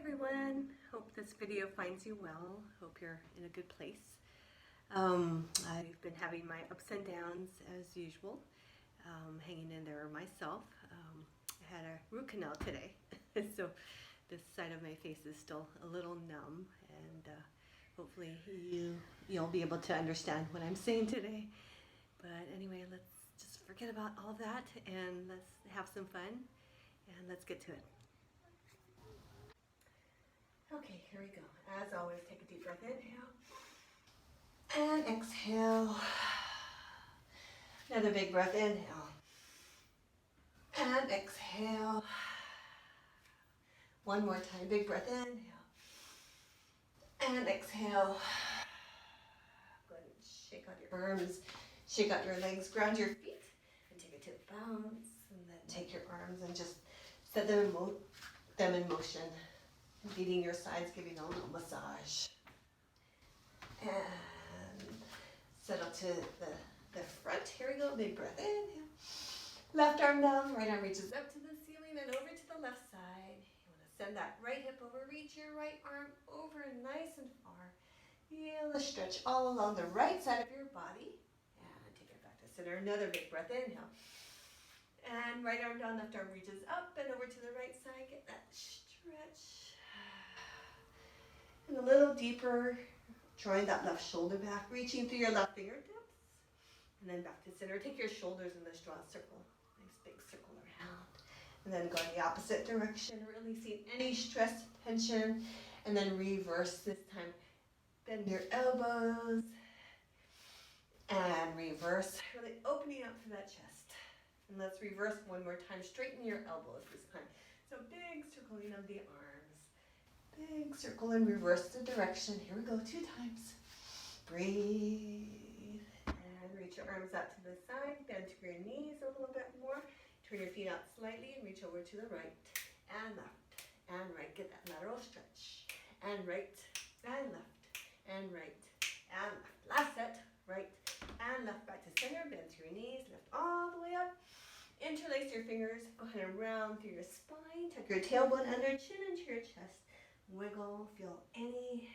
everyone. Hope this video finds you well. Hope you're in a good place. I've been having my ups and downs as usual, hanging in there myself. I had a root canal today, so this side of my face is still a little numb, and hopefully you'll be able to understand what I'm saying today. But anyway, let's just forget about all that and let's have some fun and let's get to it. Okay, here we go. As always, take a deep breath, inhale, and exhale. Another big breath, inhale, and exhale. One more time, big breath, inhale, and exhale. Go ahead and shake out your arms, shake out your legs, ground your feet, and take it to bounce, and then take your arms and just set them in motion. Beating your sides, giving a little massage. And settle to the front. Here we go. Big breath. Inhale. Left arm down. Right arm reaches up to the ceiling and over to the left side. You want to send that right hip over. Reach your right arm over nice and far. Feel the stretch all along the right side of your body. And take it back to center. Another big breath. Inhale. And right arm down. Left arm reaches up and over to the right side. Get that stretch. And a little deeper, drawing that left shoulder back, reaching through your left fingertips. And then back to center. Take your shoulders and let's draw a circle. Nice big circle around. And then go in the opposite direction, releasing any stress, tension. And then reverse this time. Bend your elbows. And reverse, really opening up for that chest. And let's reverse one more time. Straighten your elbows this time. So big circling of the arms. Big circle and reverse the direction. Here we go, 2 times. Breathe. And reach your arms out to the side. Bend to your knees a little bit more. Turn your feet out slightly and reach over to the right. And left. And right. Get that lateral stretch. And right. And left. And right. And left. Last set. Right. And left. Back to center. Bend to your knees. Lift all the way up. Interlace your fingers. Go ahead and round through your spine. Tuck your tailbone under. Chin into your chest. Wiggle, feel any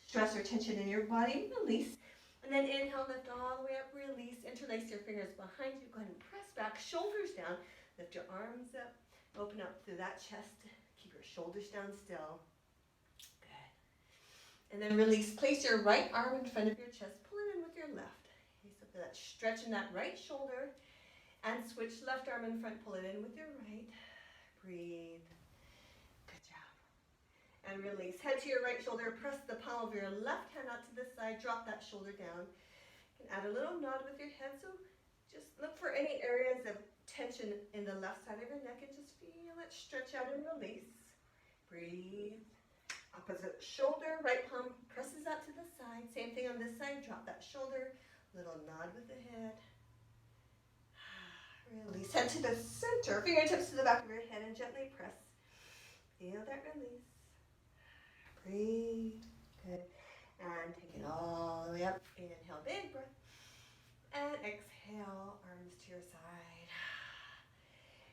stress or tension in your body, release. And then inhale, lift all the way up, release. Interlace your fingers behind you. Go ahead and press back, shoulders down. Lift your arms up, open up through that chest. Keep your shoulders down still. Good. And then release. Place your right arm in front of your chest. Pull it in with your left. Okay, so feel that stretch in that right shoulder. And switch left arm in front, pull it in with your right. Breathe. And release. Head to your right shoulder. Press the palm of your left hand out to the side. Drop that shoulder down. You can add a little nod with your head. So just look for any areas of tension in the left side of your neck and just feel it stretch out and release. Breathe. Opposite shoulder. Right palm presses out to the side. Same thing on this side. Drop that shoulder. Little nod with the head. Release. Head to the center. Fingertips to the back of your head and gently press. Feel that release. Breathe. Good. And take it all the way up. Inhale, big breath. And exhale, arms to your side.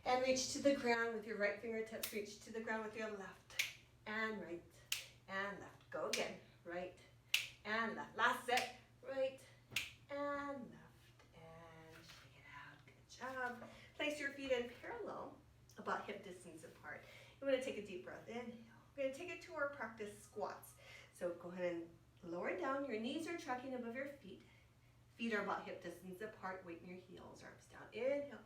And reach to the ground with your right fingertips. Reach to the ground with your left. And right. And left. Go again. Right. And left. Last set. Right. And left. And shake it out. Good job. Place your feet in parallel, about hip distance apart. You want to take a deep breath. Inhale. We're going to take it to our practice squats. So go ahead and lower down. Your knees are tracking above your feet. Feet are about hip distance apart. Weight in your heels. Arms down. Inhale.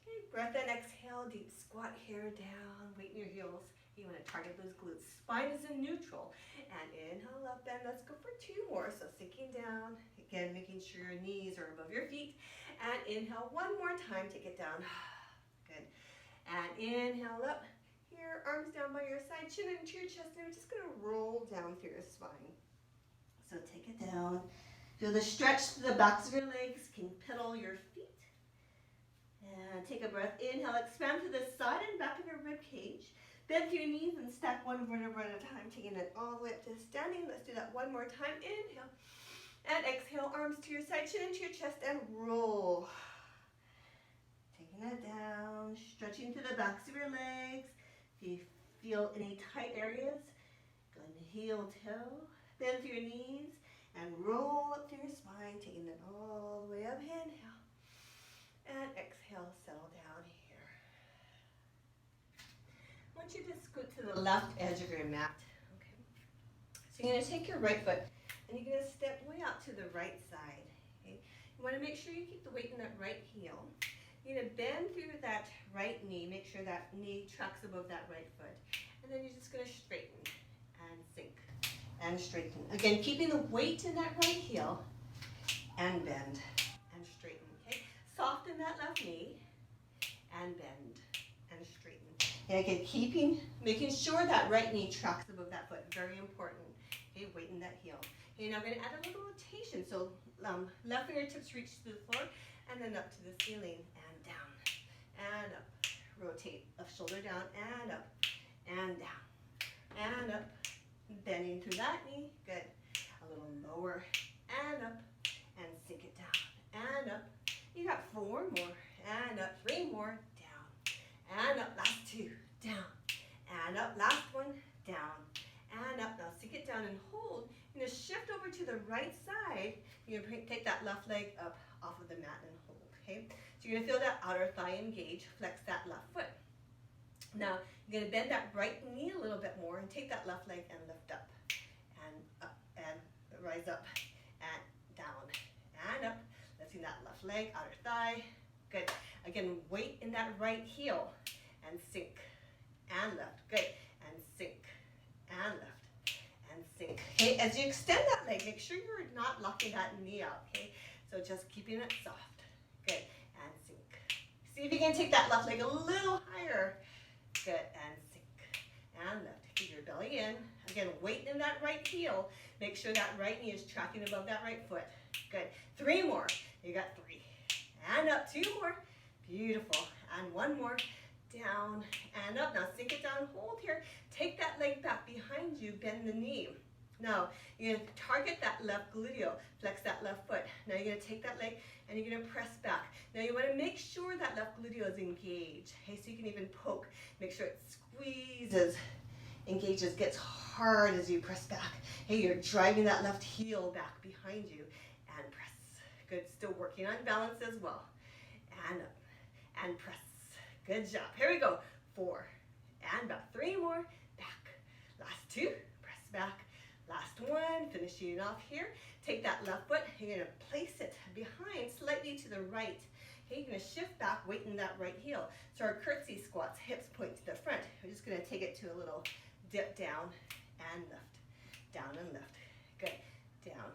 Big breath and exhale. Deep squat here down. Weight in your heels. You want to target those glutes. Spine is in neutral. And inhale up and let's go for 2 more. So sinking down. Again, making sure your knees are above your feet. And inhale one more time. Take it down. Good. And inhale up. Here, arms down by your side, chin into your chest, and we're just going to roll down through your spine. So take it down. Feel the stretch to the backs of your legs. You can pedal your feet. And take a breath. Inhale, expand to the side and back of your rib cage. Bend through your knees and stack one vertebra at a time, taking it all the way up to standing. Let's do that one more time. Inhale. And exhale, arms to your side, chin into your chest, and roll. Taking it down, stretching to the backs of your legs. feel any tight areas, go ahead and heel toe, bend through your knees, and roll up through your spine, taking it all the way up. Inhale, and exhale, settle down here. I want you to scoot to the left edge of your mat. Okay. So you're going to take your right foot, and you're going to step way out to the right side. Okay. You want to make sure you keep the weight in that right heel. You're going to bend through that right knee, make sure that knee tracks above that right foot. And then you're just going to straighten and sink and straighten. Again, keeping the weight in that right heel and bend and straighten. Okay? Soften that left knee and bend and straighten. And again, making sure that right knee tracks above that foot. Very important. Okay, weight in that heel. Okay, now I'm going to add a little rotation. So left fingertips reach to the floor and then up to the ceiling and down and up. Rotate left shoulder down and up and down and up. Bending through that knee. Good. A little lower and up and sink it down and up. You got 4 more and up. 3 more. Down and up. Last 2. Down and up. Last one. Down and up. Now sink it down and hold. You're going to shift over to the right side. You're going to take that left leg up off of the mat and hold. Okay? So you're going to feel that outer thigh engage. Flex that left foot. Now you're going to bend that right knee a little bit more and take that left leg and lift up and rise up and down and up. Lifting that left leg, outer thigh. Good. Again, weight in that right heel and sink and lift. Good. And sink and lift and sink. Okay, as you extend that leg, make sure you're not locking that knee out. Okay, so just keeping it soft. Good. And sink. See if you can take that left leg a little higher. Good. And sink and lift. Keep your belly in. Again, weight in that right heel. Make sure that right knee is tracking above that right foot. Good. 3 more. You got 3. And up. 2 more. Beautiful. And 1 more. Down and up. Now sink it down. Hold here. Take that leg back behind you. Bend the knee. Now you're going to target that left gluteal. Flex that left foot. Now you're going to take that leg and you're going to press back. Now you want to make sure that left gluteal is engaged. Okay, so you can even poke. Make sure it squeezes, engages, gets hard as you press back. Hey, you're driving that left heel back behind you and press. Good. Still working on balance as well. And up and press. Good job. Here we go. 4 and back. 3 more. Back. Last 2. Press back. Last 1. Finishing off here. Take that left foot. You're going to place it behind, slightly to the right. Okay, you're going to shift back, weight in that right heel. So our curtsy squats, hips point to the front. We're just going to take it to a little dip down and lift. Down and lift. Good. Down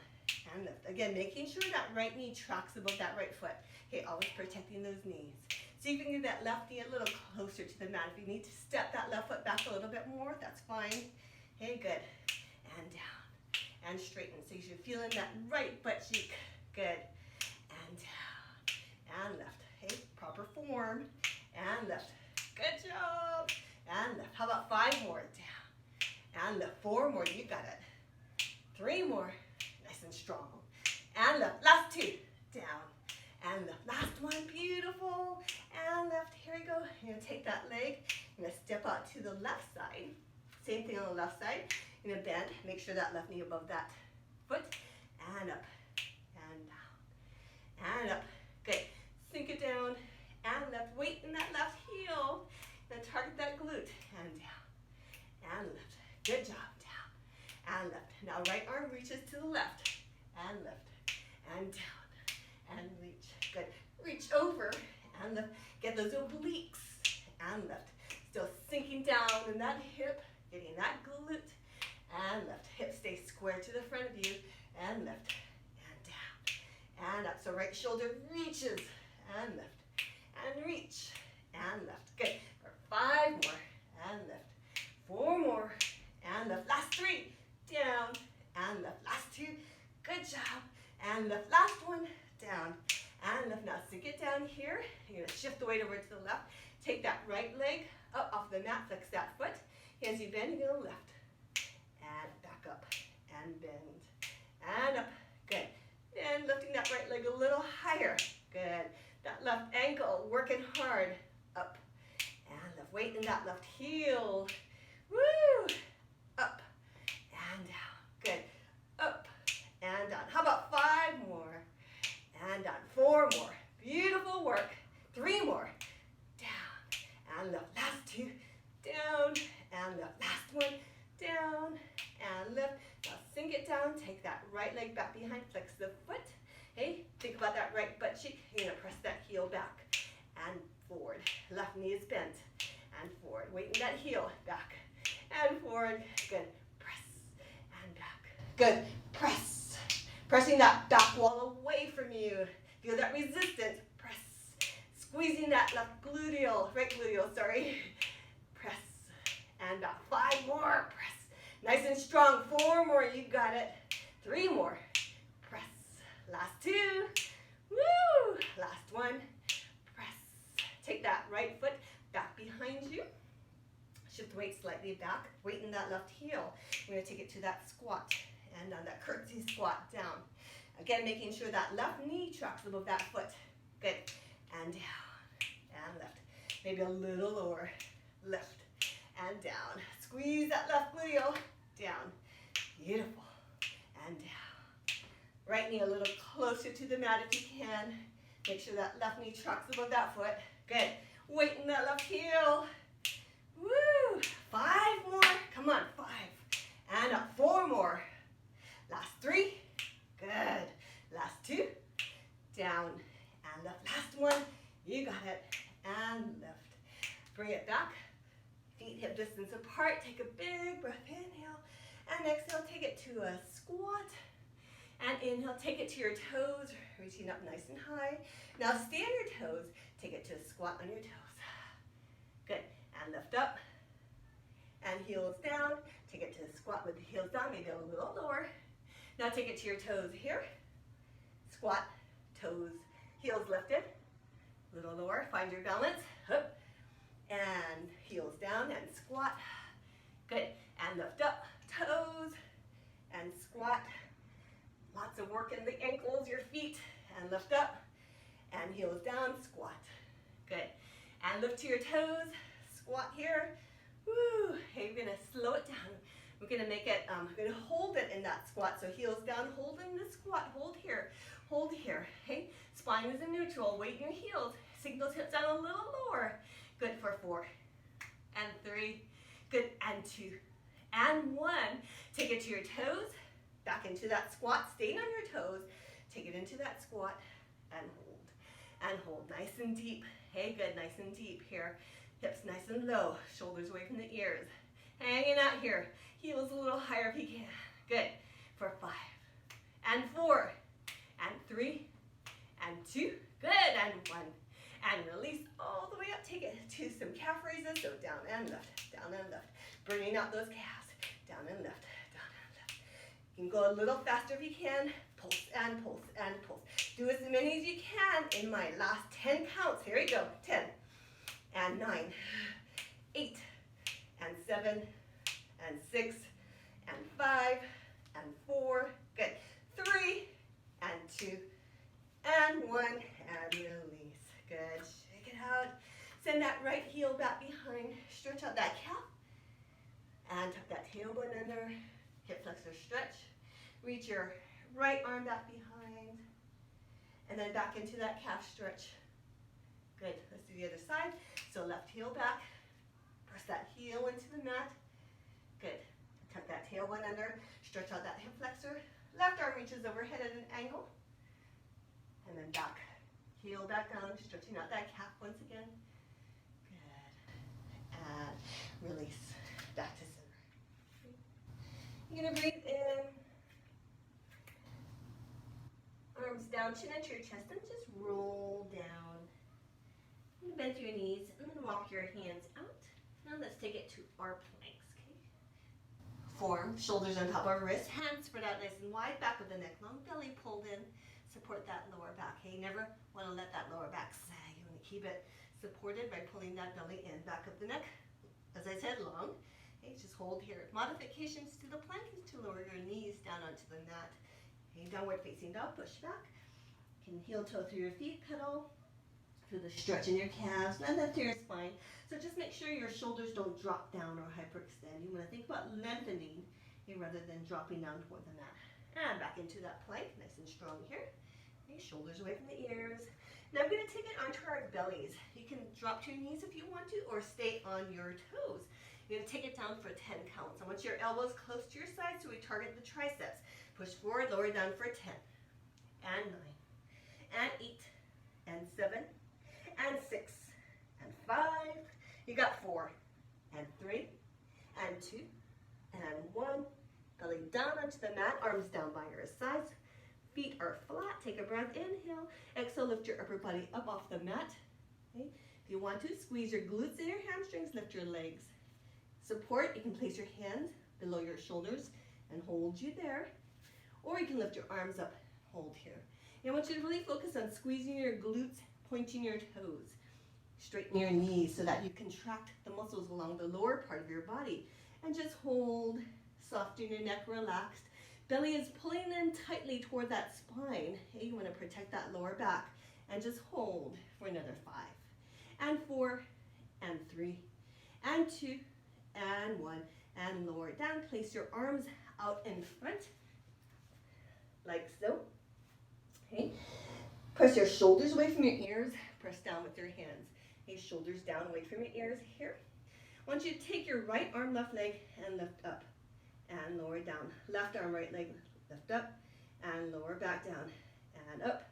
and lift. Again, making sure that right knee tracks above that right foot. Okay, always protecting those knees. See if you can get that left knee a little closer to the mat. If you need to step that left foot back a little bit more, that's fine. Okay, good. And down. And straighten. So you should feel in that right butt cheek. Good. And down. And lift. Okay, proper form. And lift. Good job. And lift. How about 5 more? Down. And lift. 4 more. You got it. 3 more. Nice and strong. And lift. Last 2. Down. And lift. Last 1. Beautiful. And lift. Here we go. You're going to take that leg. You're going to step out to the left side. Same thing on the left side. You're going to bend. Make sure that left knee above that foot. And up. And down. And up. Good. Sink it down. And lift. Weight in that left heel. Then target that glute. And down. And lift. Good job. Down. And lift. Now right arm reaches to the left. And lift. And down. And reach. Good. Reach over. And lift. Get those obliques. And lift. Still sinking down in that hip. Getting that glute. And lift. Hip stay square to the front of you. And lift. And down. And up. So right shoulder reaches. And lift. And reach. And lift. Good. For 5 more. And lift. 4 more. And lift. Last 3. Down. And lift. Last 2. Good job. And lift. Last 1. Down. And lift. Now sink it down here. You're going to shift the weight over to the left. Take that right leg up off the mat. Flex that foot. As you bend, you're going to lift. And back up. And bend. And up. Good. And lifting that right leg a little higher. Good. That left ankle working hard. Up. And lift. Weight in that left heel. and lift. Last one, down and lift. Now sink it down, take that right leg back behind, flex the foot. Hey, think about that right butt cheek. You're gonna press that heel back and forward. Left knee is bent and forward. Weighten that heel back and forward. Good. Press and back. Good. Press. Pressing that back wall away from you. Feel that resistance. Press. Squeezing that left gluteal, right gluteal, sorry. Press and back. 5 more. Press. Nice and strong. 4 more. You got it. 3 more. Press. Last 2. Woo! Last 1. Press. Take that right foot back behind you. Shift the weight slightly back. Weight in that left heel. We're going to take it to that squat. And on that curtsy squat down. Again, making sure that left knee tracks above that foot. Good. And down. And lift. Maybe a little lower. Lift. And down. Squeeze that left gluteal. Down. Beautiful. And down. Right knee a little closer to the mat if you can. Make sure that left knee tracks above that foot. Good. Weight in that left heel. Woo! 5 more. Come on, 5. And up. 4 more. Last 3. Good. Last 2. Down and lift. Last 1. You got it. And lift. Bring it back. Feet hip distance apart. Take a big breath. Inhale. And exhale. Take it to a squat. And inhale. Take it to your toes. Reaching up nice and high. Now stay on your toes. Take it to a squat on your toes. Good. And lift up. And heels down. Take it to a squat with the heels down. Maybe a little lower. Now take it to your toes here. Squat, toes, heels lifted. A little lower. Find your balance. Up. And heels down and squat. Good. And lift up. Toes and squat. Lots of work in the ankles, your feet. And lift up. And heels down. Squat. Good. And lift to your toes. Squat here. Woo. Hey, we're going to slow it down. We're going to make it, we're going to hold it in that squat. So heels down, hold in the squat. Hold here. Hold here. Okay? Spine is in neutral. Weight in your heels. Sink those hips down a little lower. Good for 4 and 3. Good. And 2 and 1. Take it to your toes. Back into that squat. Staying on your toes. Take it into that squat and hold. And hold. Nice and deep. Hey, good. Nice and deep here. Hips nice and low. Shoulders away from the ears. Hanging out here. Heels a little higher if you can. Good. For 5 and 4 and 3 and 2. Good. And 1. And release all the way up. Take it to some calf raises. So down and lift. Down and lift. Bringing out those calves. Down and lift. Down and lift. You can go a little faster if you can. Pulse and pulse and pulse. Do as many as you can in my last 10 counts. Here we go. 10 and 9, 8 and 7 and 6 and 5 and 4. Good. 3 and 2 and 1 and release. Good. Shake it out. Send that right heel back behind. Stretch out that calf. And tuck that tailbone under. Hip flexor stretch. Reach your right arm back behind. And then back into that calf stretch. Good. Let's do the other side. So left heel back. Press that heel into the mat. Good. Tuck that tailbone under. Stretch out that hip flexor. Left arm reaches overhead at an angle. And then back. Heel back down. Stretching out that calf once again. Good. And release. Back to center. You're going to breathe in. Arms down, chin into your chest, and just roll down. Bend your knees and then walk your hands out. Now let's take it to our planks. Okay? Form, shoulders on top of our wrists, hands spread out nice and wide, back of the neck long, belly pulled in. Support that lower back. Hey, never want to let that lower back sag. You want to keep it supported by pulling that belly in, back of the neck. As I said, long. Okay, just hold here. Modifications to the plank is to lower your knees down onto the mat. Okay, downward facing dog, push back. You can heel toe through your feet, pedal. Through the stretch in your calves, and then through your spine. So just make sure your shoulders don't drop down or hyperextend. You want to think about lengthening rather than dropping down toward the mat. And back into that plank, nice and strong here. Okay, shoulders away from the ears. Now I'm going to take it onto our bellies. You can drop to your knees if you want to, or stay on your toes You're gonna take it down for 10 counts. I want your elbows close to your side so we target the triceps. Push forward, lower down for 10, and 9, and 8, and 7, and 6, and 5. You got 4, and 3, and 2, and 1. Belly down onto the mat, arms down by your sides. Feet are flat. Take a breath, inhale. Exhale, lift your upper body up off the mat. Okay. If you want to, squeeze your glutes and your hamstrings, lift your legs. Support, you can place your hands below your shoulders and hold you there. Or you can lift your arms up, hold here. And I want you to really focus on squeezing your glutes, pointing your toes. Straighten your knees so that you contract the muscles along the lower part of your body. And just hold, soften your neck, relaxed. Belly is pulling in tightly toward that spine. Okay, you want to protect that lower back. And just hold for another 5, and 4, and 3, and 2, and 1, and lower down. Place your arms out in front, like so. Okay. Press your shoulders away from your ears. Press down with your hands. Okay, shoulders down, away from your ears here. I want you to take your right arm, left leg, and lift up, and lower down. Left arm, right leg, lift up, and lower back down, and up,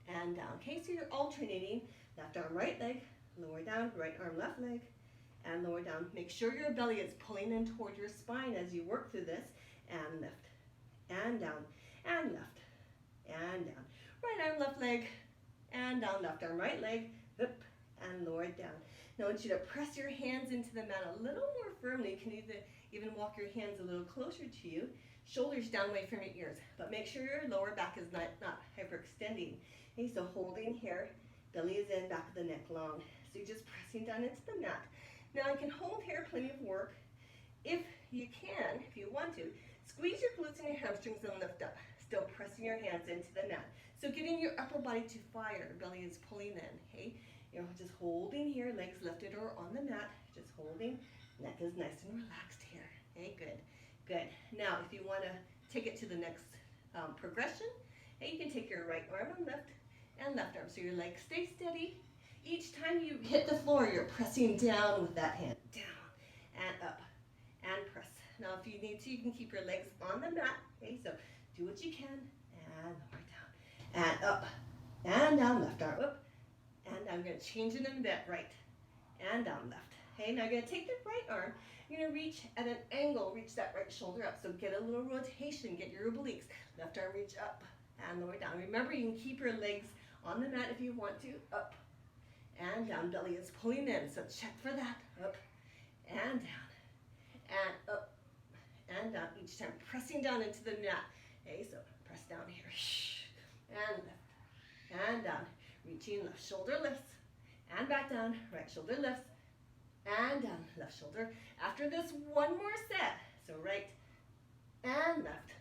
and down. Okay, so you're alternating. Left arm, right leg, lower down, right arm, left leg, and lower down. Make sure your belly is pulling in toward your spine as you work through this, and lift, and down, and left, and down. Right arm, left leg, and down. Left arm, right leg, up, and lower down. Now I want you to press your hands into the mat a little more firmly. You can even walk your hands a little closer to you. Shoulders down away from your ears, but make sure your lower back is not hyperextending. Okay, so holding here, belly is in, back of the neck long. So you're just pressing down into the mat. Now I can hold here, plenty of work. If you can, if you want to, squeeze your glutes and your hamstrings and lift up. Still pressing your hands into the mat. So getting your upper body to fire, belly is pulling in, okay? You're just holding here, legs lifted or on the mat, just holding. Neck is nice and relaxed here. Okay, good, good. Now, if you want to take it to the next progression, okay, you can take your right arm and left arm. So your legs stay steady. Each time you hit the floor, you're pressing down with that hand. Down and up and press. Now, if you need to, you can keep your legs on the mat. Okay, so do what you can and lower down and up and down. Left arm up. And I'm going to change it in a bit, right, and down, left. Okay, now I'm going to take the right arm, you're going to reach at an angle, reach that right shoulder up, so get a little rotation, get your obliques. Left arm reach up and lower down. Remember, you can keep your legs on the mat if you want to, up and down. Belly is pulling in, so check for that, up and down, and up and down. Each time pressing down into the mat. Okay, so press down here, and lift, and down. Reaching, left shoulder lifts, and back down, right shoulder lifts, and down, left shoulder. After this, one more set. So right and left,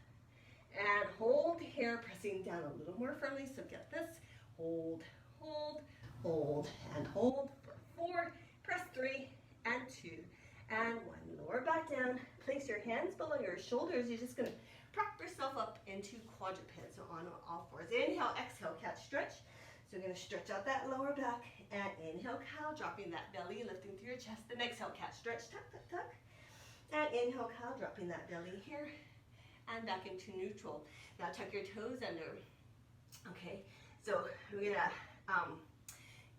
and hold here, pressing down a little more firmly. So get this, hold, hold, hold, and hold for 4, press 3, and 2, and 1. Lower back down, place your hands below your shoulders. You're just gonna prop yourself up into quadruped, so on all fours. Inhale, exhale, catch, stretch. So you're going to stretch out that lower back, and inhale, cow, dropping that belly, lifting through your chest. Then exhale, catch, stretch, tuck, tuck, tuck. And inhale, cow, dropping that belly here, and back into neutral. Now tuck your toes under. Okay, so we're going to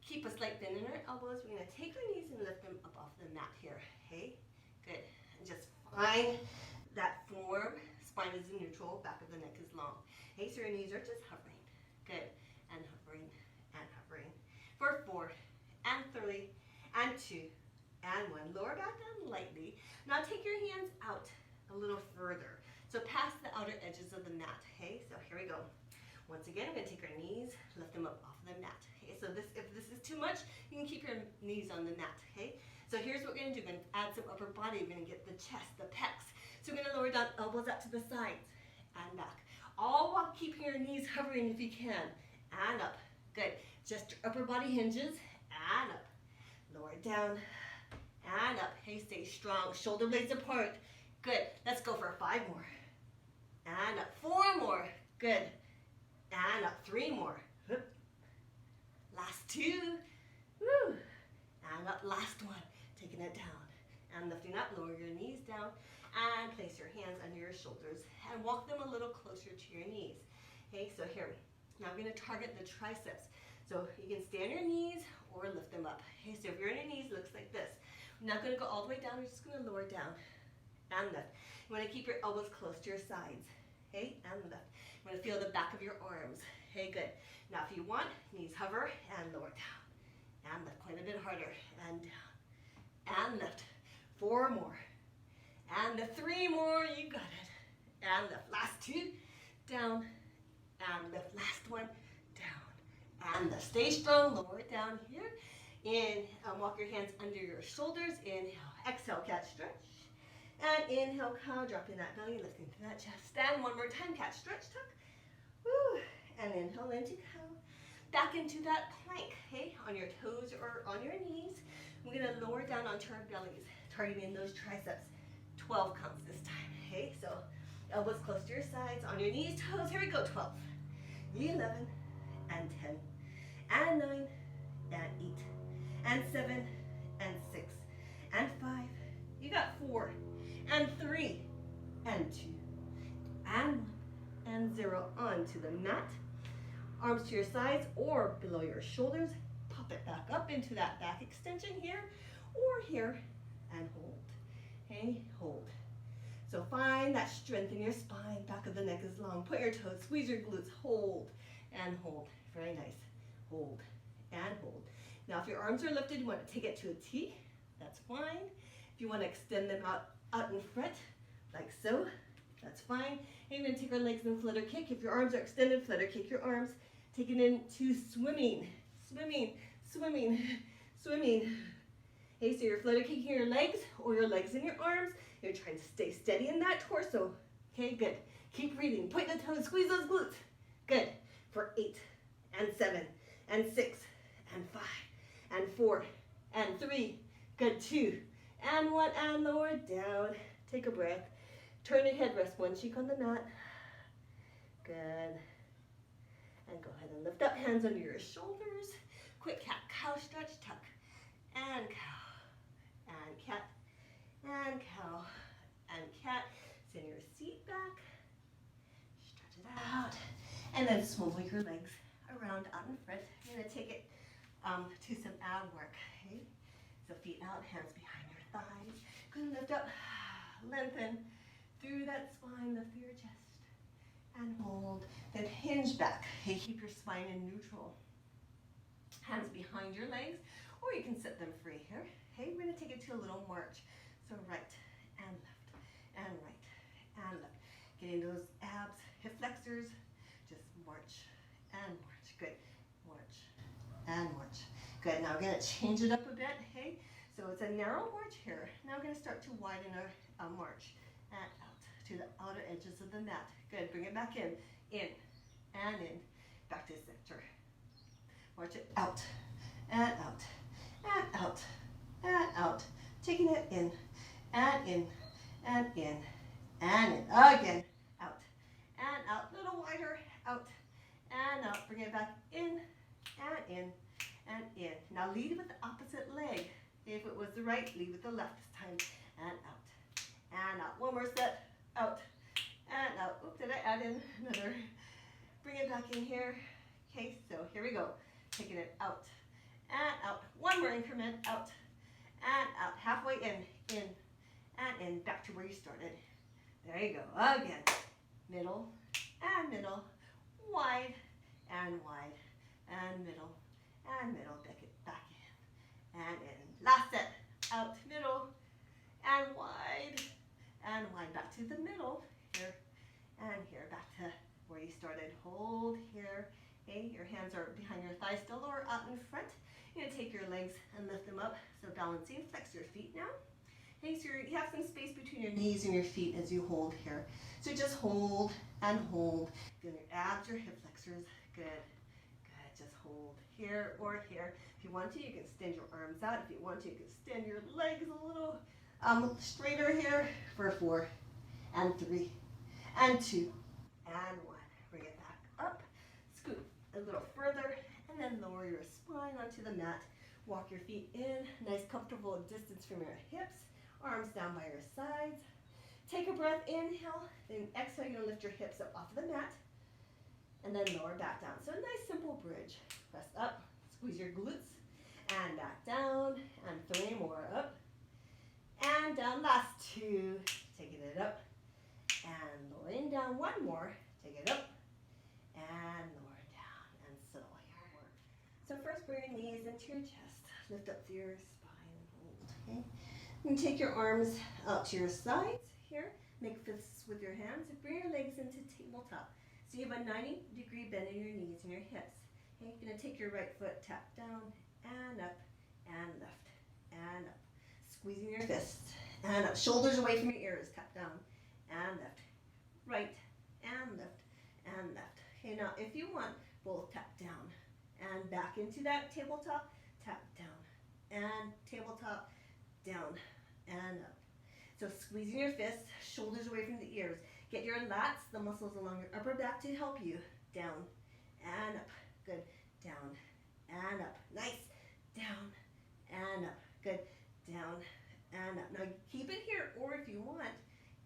keep a slight bend in our elbows. We're going to take our knees and lift them up off the mat here. Okay, good. And just find that form. Spine is in neutral, back of the neck is long. Okay, so your knees are just hovering. Good. And hovering, and hovering. For 4, and 3, and 2, and 1. Lower back down lightly. Now take your hands out a little further. So past the outer edges of the mat. Okay, so here we go. Once again, we're going to take our knees, lift them up off the mat. Okay, so if this is too much, you can keep your knees on the mat. Okay, so here's what we're going to do. We're going to add some upper body. We're going to get the chest, the pecs. So we're going to lower down, elbows out to the sides and back. All while keeping your knees hovering if you can. And up. Good. Just your upper body hinges. And up. Lower down. And up. Hey, stay strong. Shoulder blades apart. Good. Let's go for 5 more. And up. 4 more. Good. And up. 3 more. Last 2. Woo. And up. Last one. Taking it down. and lifting up, lower your knees down, and place your hands under your shoulders and walk them a little closer to your knees. Okay, so here, now I'm going to target the triceps. So you can stay on your knees or lift them up. Okay, so if you're on your knees, it looks like this. I'm not going to go all the way down, we're just going to lower down and lift. You want to keep your elbows close to your sides. Okay, and lift. You want to feel the back of your arms. Okay, good. Now if you want, knees hover and lower down. And lift quite a bit harder. And down. And lift. 4 more. And the 3 more. You got it. And lift. Last 2. Down. And lift. Last 1. Down. And lift. Stay strong. Lower it down here. In. Walk your hands under your shoulders. Inhale. Exhale. Cat stretch. And inhale. Cow. Dropping that belly. Lifting to that chest. Stand 1 more time. Cat stretch. Tuck. Woo. And inhale into cow. Back into that plank, okay, on your toes or on your knees. We're going to lower down onto our bellies, targeting those triceps. 12 counts this time, okay? So elbows close to your sides, on your knees, toes. Here we go, 12, 11, and 10, and 9, and 8, and 7, and 6, and 5. You got 4, and 3, and 2, and 1, and 0. Onto the mat. Arms to your sides or below your shoulders. Pop it back up into that back extension here or here and hold. Okay, hold. So find that strength in your spine. Back of the neck is long. Put your toes, squeeze your glutes. Hold and hold. Very nice. Hold and hold. Now if your arms are lifted, you want to take it to a T. That's fine. If you want to extend them out in front, like so, that's fine. And you're going to take our legs and flutter kick. If your arms are extended, flutter kick your arms. Take it into swimming, swimming, swimming, swimming. Okay, so you're flutter kicking your legs or your legs in your arms. You're trying to stay steady in that torso. Okay, good. Keep breathing. Point the toes, squeeze those glutes. Good. For 8, and 7, and 6, and 5, and 4, and 3. Good. 2, and 1, and lower down. Take a breath. Turn your head, rest one cheek on the mat. Good. And go ahead and lift up, hands under your shoulders. Quick cat, cow stretch, tuck, and cow, and cat, and cow, and cat. Send your seat back, stretch it out, and then swivel your legs around out in front. You're gonna take it to some ab work, okay? So feet out, hands behind your thighs. Go and lift up, lengthen through that spine, lift through your chest, and hold. Then hinge back. Hey, keep your spine in neutral. Hands behind your legs, or you can set them free here. Okay, we're gonna take it to a little march. So right and left, and right and left. Getting those abs, hip flexors, just march and march. Good, march and march. Good, now we're gonna change it up a bit, hey? So it's a narrow march here. Now we're gonna start to widen our march and out to the outer edges of the mat. Good, bring it back in, and in, back to center. March it out, and out, and out, and out. Taking it in, and in, and in, and in. Again, out, and out. Little wider, out, and out. Bring it back in, and in, and in. Now lead with the opposite leg. If it was the right, lead with the left this time, and out, and out. One more set, out, and out. Oop, did I add in another? Bring it back in here. Okay, so here we go. Taking it out and out. One more increment, out and out. Halfway in, and in. Back to where you started. There you go. Again. Middle, and middle. Wide, and wide, and middle, and middle. Back in, and in. Last set. Out, middle, and wide, and wide. Back to the middle. Here, and here. Back to where you started. Hold here. Okay, your hands are behind your thighs still or out in front. You're going to take your legs and lift them up. So balancing, flex your feet now. Okay, so you have some space between your knees and your feet as you hold here. So just hold and hold. Feel your abs, your hip flexors. Good, good. Just hold here or here. If you want to, you can extend your arms out. If you want to, you can extend your legs a little straighter here for 4, and 3, and 2, and 1. Bring it back up. Scoot a little further, and then lower your spine onto the mat. Walk your feet in, nice comfortable distance from your hips. Arms down by your sides. Take a breath, inhale, then exhale, you're gonna lift your hips up off the mat, and then lower back down. So a nice simple bridge. Press up, squeeze your glutes, and back down, and 3 more up, and down, last 2, taking it up, and lowering down, 1 more, take it up, and lower down, and slow here. So first bring your knees into your chest, lift up through your spine, and hold, okay? You can take your arms out to your sides here, make fists with your hands, and bring your legs into tabletop. So you have a 90-degree bend in your knees and your hips. Okay, you're gonna take your right foot, tap down, and up, and left, and up. Squeezing your fists, and up. Shoulders away from your ears, tap down, and left, right, and left, and left. Okay, now if you want, both tap down, and back into that tabletop, tap down, and tabletop, down, and up. So squeezing your fists, shoulders away from the ears. Get your lats, the muscles along your upper back to help you. Down and up. Good. Down and up. Nice. Down and up. Good. Down and up. Now keep it here, or if you want,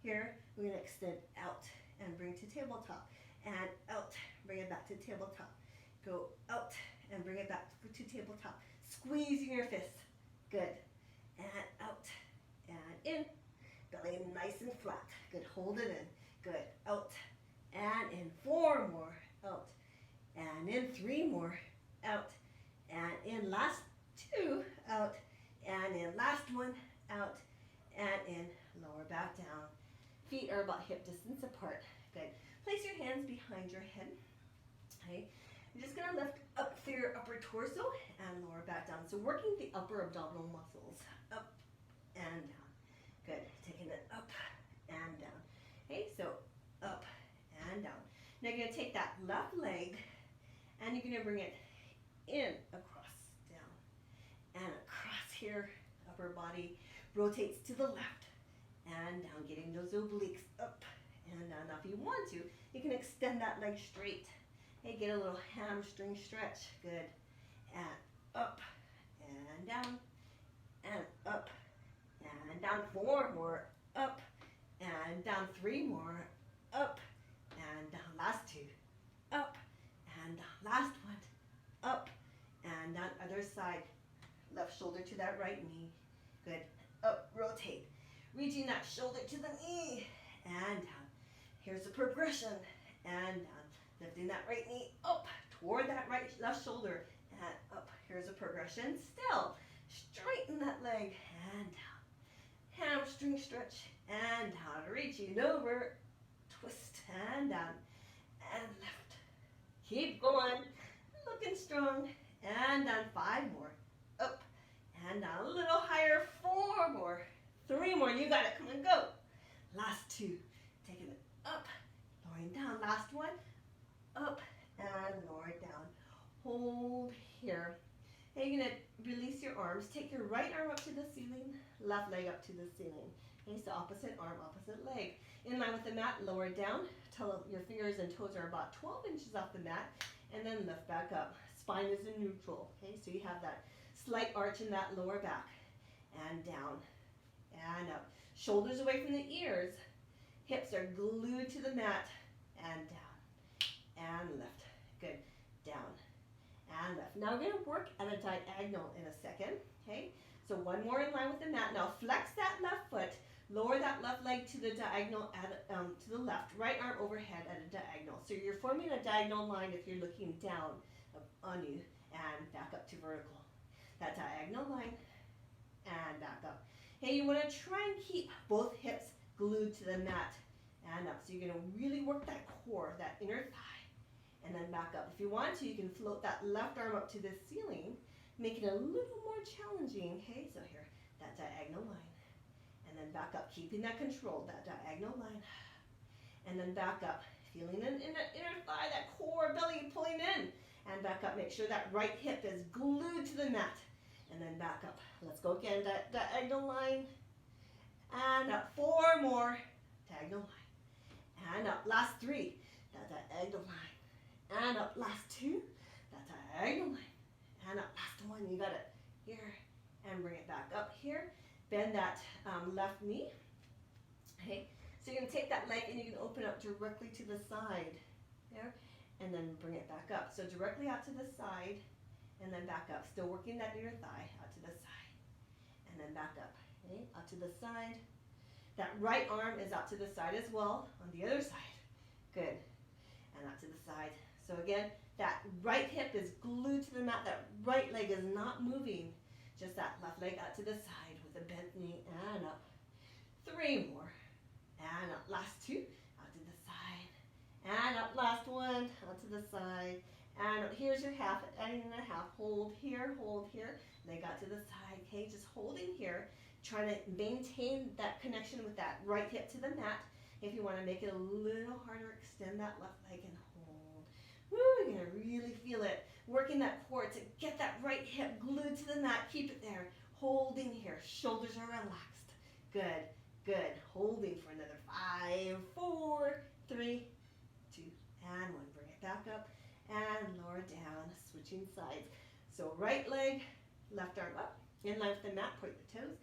here, we're going to extend out and bring to tabletop. And out. Bring it back to tabletop. Go out and bring it back to tabletop. Squeezing your fists. Good. And out. And in. Belly nice and flat. Good. Hold it in. Good. Out. And in. 4 more. Out. And in. 3 more. Out. And in. Last 2. Out. And in. Last 1. Out. And in. Lower back down. Feet are about hip distance apart. Good. Place your hands behind your head. Okay. You're just going to lift up through your upper torso and lower back down. So working the upper abdominal muscles. Up and down. Good. Taking it up and down. Okay, so up and down. Now you're going to take that left leg and you're going to bring it in, across, down, and across here. Upper body rotates to the left and down, getting those obliques up and down. Now if you want to, you can extend that leg straight. Hey, get a little hamstring stretch. Good. And up and down and up and down. 4 more. Up and down. 3 more. Up and down. Last 2. Up and down. Last 1. Up and down. Other side. Left shoulder to that right knee. Good. Up. Rotate. Reaching that shoulder to the knee and down. Here's the progression. And down. Lifting that right knee up toward that left shoulder and up. Here's a progression. Still, straighten that leg and down. Hamstring stretch and down. Reaching over, twist and down and lift. Keep going. Looking strong and down. 5 more. Up and down. A little higher. 4 more. 3 more. You got it. Come on, go. Last 2. Taking it up, lowering down. Last 1. Up and lower down. Hold here. Now you're going to release your arms. Take your right arm up to the ceiling, left leg up to the ceiling. Okay, so opposite arm, opposite leg. In line with the mat, lower down till your fingers and toes are about 12 inches off the mat, and then lift back up. Spine is in neutral. Okay, so you have that slight arch in that lower back. And down and up. Shoulders away from the ears. Hips are glued to the mat and down. And lift. Good. Down and lift. Now we're going to work at a diagonal in a second. Okay. So 1 more in line with the mat. Now flex that left foot. Lower that left leg to the diagonal to the left. Right arm overhead at a diagonal. So you're forming a diagonal line if you're looking down on you and back up to vertical. That diagonal line and back up. Hey, you want to try and keep both hips glued to the mat and up. So you're going to really work that core, that inner thigh. And then back up. If you want to, you can float that left arm up to the ceiling, make it a little more challenging. Okay, so here, that diagonal line. And then back up, keeping that control, that diagonal line. And then back up, feeling in that inner thigh, that core, belly pulling in. And back up, make sure that right hip is glued to the mat. And then back up. Let's go again, that diagonal line. And up, 4 more, diagonal line. And up, last 3, that diagonal line. And up, last 2, that diagonal line. And up, last 1, you got it here. And bring it back up here. bend that left knee. Okay, so you're going to take that leg and you can open up directly to the side there, and then bring it back up. So directly out to the side, and then back up. Still working that inner thigh, out to the side, and then back up. Okay, out to the side. That right arm is out to the side as well, on the other side. Good, and out to the side. So again, that right hip is glued to the mat. That right leg is not moving. Just that left leg out to the side with a bent knee, and up. 3 more. And up, last 2, out to the side, and up, last 1, out to the side, and up. Here's your half, adding in a half, hold here, leg out to the side, okay, just holding here, trying to maintain that connection with that right hip to the mat. If you want to make it a little harder, extend that left leg and hold. Woo, you're going to really feel it, working that core to get that right hip glued to the mat, keep it there, holding here, shoulders are relaxed, good. Good. Holding for another 5, 4, 3, 2, and 1. Bring it back up and lower down, switching sides. So right leg, left arm up, in line with the mat, point the toes,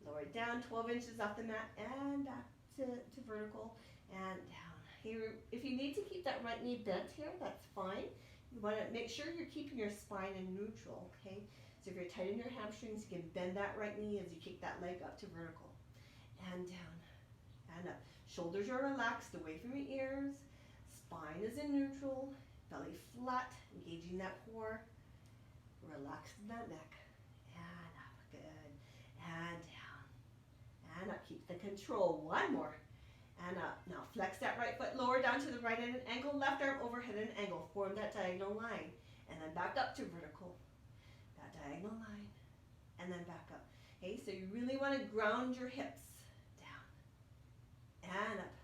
lower it down 12 inches off the mat and back to vertical and down. Here, if you need to keep that right knee bent here, that's fine. You want to make sure you're keeping your spine in neutral, okay? So if you're tight in your hamstrings, you can bend that right knee as you kick that leg up to vertical. And down, and up. Shoulders are relaxed away from your ears. Spine is in neutral. Belly flat, engaging that core. Relaxing that neck. And up, good. And down. And up, keep the control. 1 more. And up. Now flex that right foot lower down to the right at an angle. Left arm overhead at an angle. Form that diagonal line. And then back up to vertical. That diagonal line. And then back up. Okay, so you really want to ground your hips. And up.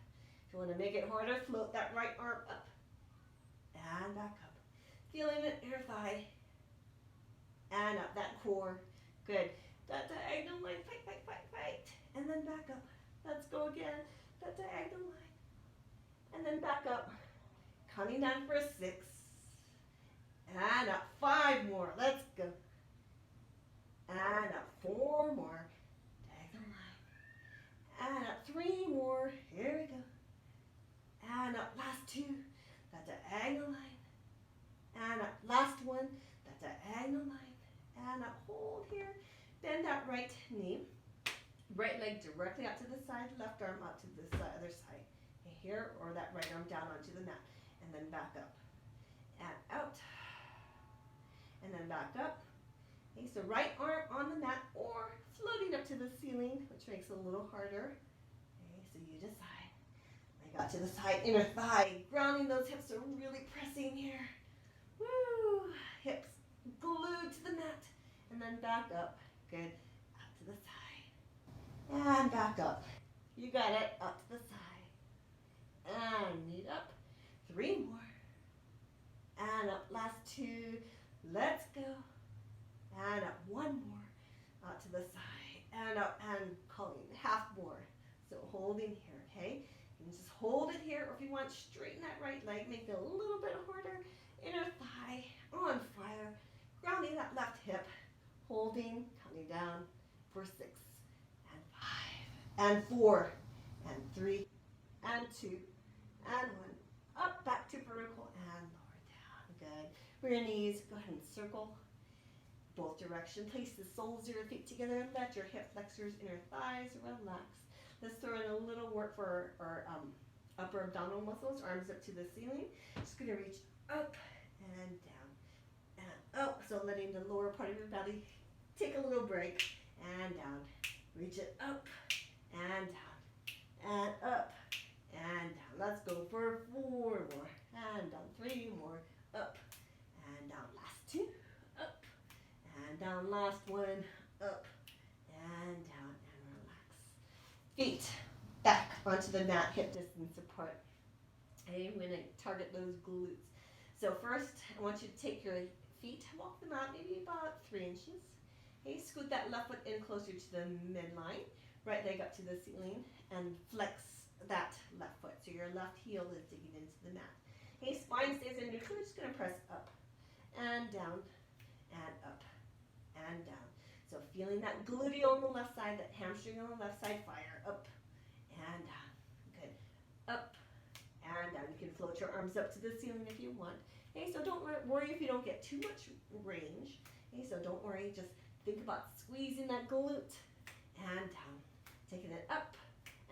If you want to make it harder, float that right arm up and back up. Feeling it in your thigh and up, that core. Good. That diagonal line, fight, fight, fight, fight. And then back up. Let's go again. That diagonal line. And then back up. Counting down for a 6. And up. 5 more. Let's go. And up. 4 more. And up, 3 more, here we go. And up, last 2, that diagonal line. And up, last 1, that diagonal line. And up, hold here. Bend that right knee. Right leg directly out to the side, left arm out to the other side. Here, or that right arm down onto the mat. And then back up. And out. And then back up. Okay, so right arm on the mat or floating up to the ceiling, which makes it a little harder. Okay, so you decide. Leg out to the side, inner thigh, grounding those hips are really pressing here. Woo! Hips glued to the mat. And then back up. Good. Out to the side. And back up. You got it. Up to the side. And knee up. 3 more. And up. Last 2. Let's go. And up, 1 more, out to the side, and up, and calling, half more. So holding here, okay? You can just hold it here, or if you want, straighten that right leg, make it a little bit harder. Inner thigh on fire, grounding that left hip, holding, counting down for 6, and 5, and 4, and 3, and 2, and 1. Up, back to vertical, and lower down. Good. For your knees, go ahead and circle. Both directions. Place the soles of your feet together and let your hip flexors, inner thighs relax. Let's throw in a little work for our upper abdominal muscles, arms up to the ceiling. Just going to reach up and down and up. So letting the lower part of your belly take a little break and down. Reach it up and down and up and down. Let's go for 4 more and down. 3 more, up and down. Last 2. And down, last 1, up, and down, and relax. Feet back onto the mat, hip distance apart. Okay, I'm going to target those glutes. So first, I want you to take your feet, walk them out maybe about 3 inches. Okay, scoot that left foot in closer to the midline, right leg up to the ceiling, and flex that left foot. So your left heel is digging into the mat. Okay, spine stays in neutral. We're just going to press up and down and up and down. So So feeling that gluteal on the left side, that hamstring on the left side, fire up and down. Good. Up and down. You can float your arms up to the ceiling if you want. Okay, so don't worry if you don't get too much range. Okay, so don't worry. Just think about squeezing that glute and down. Taking it up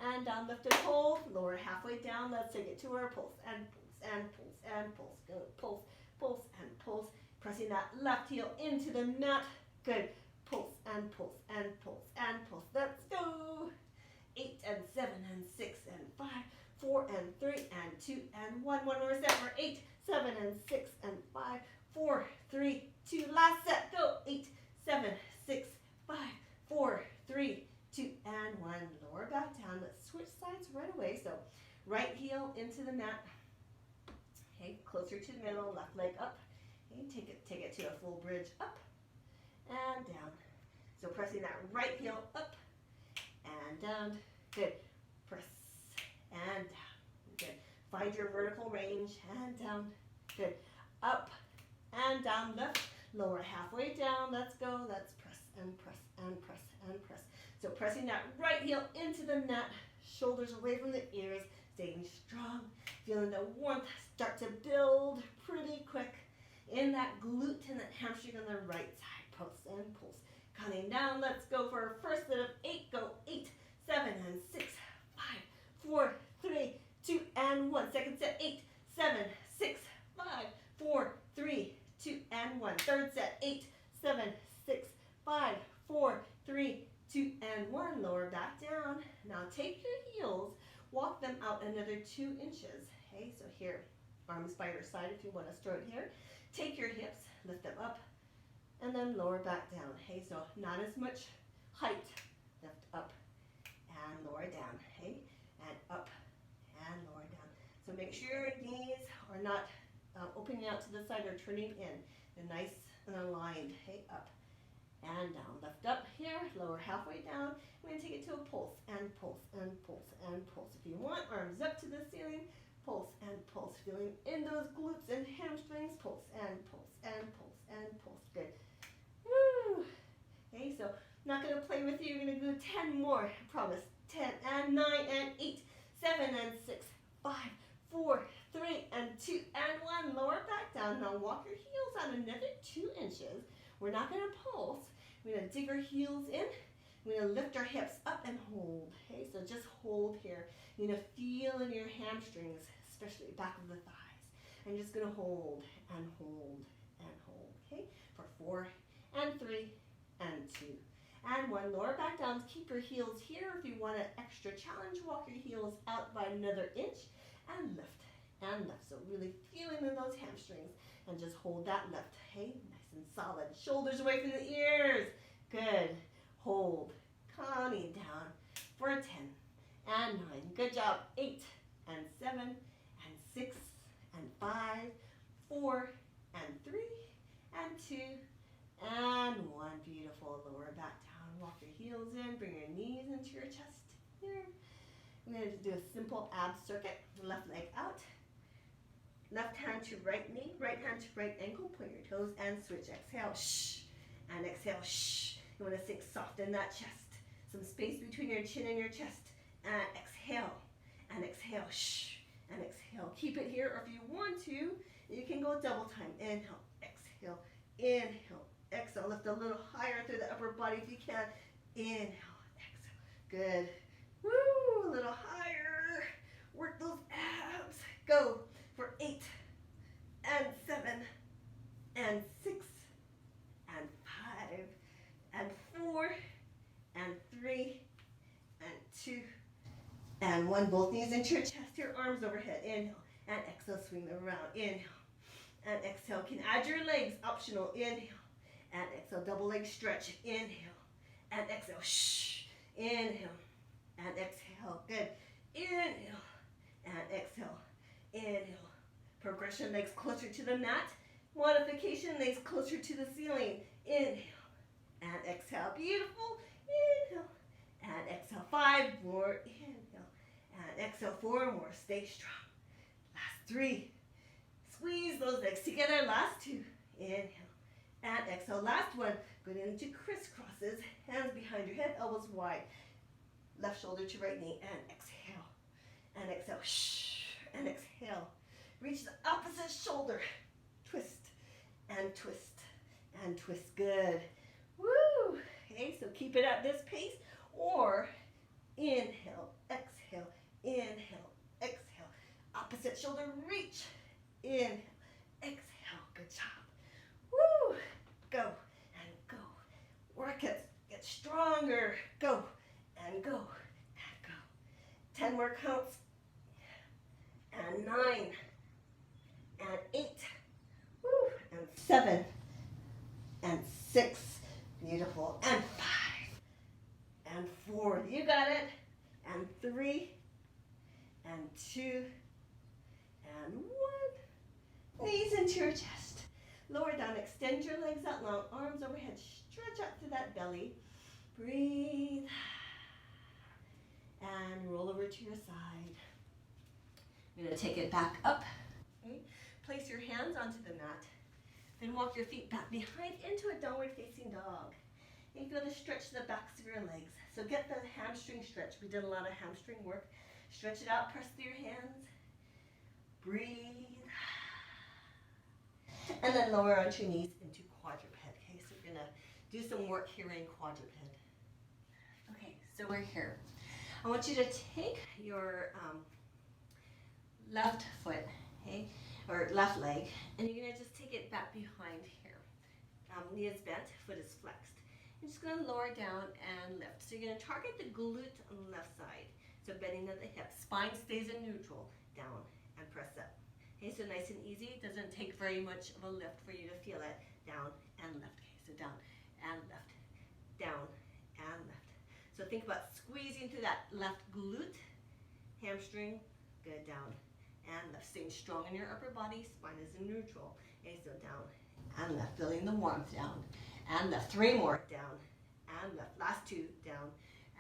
and down. Lift and hold. Lower halfway down. Let's take it to our pulse and pulse and pulse and pulse. Good. Pulse, pulse, and pulse. Pressing that left heel into the mat. Good. Pulse and pulse and pulse and pulse. Let's go. 8 and 7 and 6 and 5, 4 and 3 and 2 and 1. One more set for 8, 7 and 6 and 5, 4, 3, 2. Last set. Go. 8, 7, 6, 5, 4, 3, 2 and 1. Lower back down. Let's switch sides right away. So right heel into the mat. Okay, closer to the middle. Left leg up. Okay, take it to a full bridge up and down. So pressing that right heel up and down. Good. Press and down. Good. Find your vertical range and down. Good. Up and down. Left. Lower halfway down. Let's go. Let's press and press and press and press. So pressing that right heel into the mat. Shoulders away from the ears. Staying strong. Feeling the warmth start to build pretty quick in that glute and that hamstring on the right side. Pulse and pulse. Counting down. Let's go for our first set of 8. Go. 8, 7 and 6, 5, 4, 3, 2 and 1. Second set. 8, 7, 6, 5, 4, 3, 2 and 1. Third set. 8, 7, 6, 5, 4, 3, 2 and 1. Lower back down. Now take your heels. Walk them out another 2 inches. Okay, so here, arms by your side if you want to start here. Take your hips, lift them up, and then lower back down. Okay, so not as much height. Lift up and lower down. Okay, and up and lower down. So make sure your knees are not opening out to the side or turning in. They're nice and aligned. Okay, up and down. Lift up here, lower halfway down. We're going to take it to a pulse and pulse and pulse and pulse. If you want, arms up to the ceiling. Pulse and pulse. Feeling in those glutes and hamstrings. Pulse and pulse and pulse and pulse. Good. Woo! Okay, so I'm not going to play with you. You're going to do 10 more. I promise. 10 and 9 and 8, 7 and 6, 5, 4, 3 and 2 and 1. Lower back down. Now walk your heels out another 2 inches. We're not going to pulse. We're going to dig our heels in. We're going to lift our hips up and hold. Okay, so just hold here. You're going to feel in your hamstrings, especially back of the thighs. I'm just going to hold and hold and hold. Okay, for 4 and 3 and 2 and 1. Lower back down. Keep your heels here. If you want an extra challenge, walk your heels out by another inch and lift and lift. So really feeling in those hamstrings and just hold that lift. Okay, nice and solid. Shoulders away from the ears. Good. Hold. Counting down for 10 and 9. Good job. 8 and 7 and 6 and 5, 4 and 3 and 2 and 1. Beautiful. Lower back down. Walk your heels in. Bring your knees into your chest here. I'm going to do a simple ab circuit. Left leg out. Left hand to right knee. Right hand to right ankle. Point your toes and switch. Exhale. Shh. And exhale. Shh. You want to sink soft in that chest. Some space between your chin and your chest. And exhale. And exhale. Shh. And exhale. Keep it here. Or if you want to, you can go double time. Inhale. Exhale. Inhale. Exhale. Lift a little higher through the upper body if you can. Inhale. Exhale. Good. Woo. A little higher. Work those abs. Go for 8 and 7 and 6 and 5 and 4 and 3 and 2 and 1. Both knees into your chest, your arms overhead. Inhale and exhale, swing them around. Inhale and exhale. Can add your legs, optional. Inhale and exhale, double leg stretch. Inhale and exhale. Shh. Inhale and exhale. Good. Inhale and exhale. Inhale. Progression, legs closer to the mat. Modification, legs closer to the ceiling. Inhale and exhale. Beautiful. Inhale and exhale. 5 more. Inhale and exhale. 4 more. Stay strong. Last 3. Squeeze those legs together. Last 2. Inhale And exhale, last one. Going into crisscrosses, hands behind your head, elbows wide. Left shoulder to right knee, and exhale. And exhale, shh, and exhale. Reach the opposite shoulder. Twist, and twist, and twist. Good. Woo! Okay, so keep it at this pace, or inhale, exhale, inhale, exhale. Opposite shoulder, reach. Inhale, exhale. Good job. Woo! Go and go. Work it. Get stronger. Go and go and go. 10 more counts. And 9 and 8. Woo! And 7 and 6. Beautiful. And 5 and 4. You got it. And 3 and 2 and 1. Knees into your chest. Lower down. Extend your legs out long. Arms overhead. Stretch up to that belly. Breathe. And roll over to your side. You're going to take it back up. Okay. Place your hands onto the mat. Then walk your feet back behind into a downward facing dog. And you're going to stretch the backs of your legs. So get the hamstring stretch. We did a lot of hamstring work. Stretch it out. Press through your hands. Breathe. And then lower onto your knees into quadruped. Okay, so we're going to do some work here in quadruped. Okay, so we're here. I want you to take your left foot, okay, or left leg, and you're going to just take it back behind here. Knee is bent, foot is flexed. You're just going to lower down and lift. So you're going to target the glute on the left side. So bending at the hip, spine stays in neutral, down and press up. Okay, so nice and easy. It doesn't take very much of a lift for you to feel it. Down and lift. Okay, so down and lift, down and lift. So think about squeezing through that left glute, hamstring, good, down and lift. Staying strong in your upper body, spine is in neutral. Okay, so down and lift, feeling the warmth, down and lift. 3 more, down and lift. Last 2, down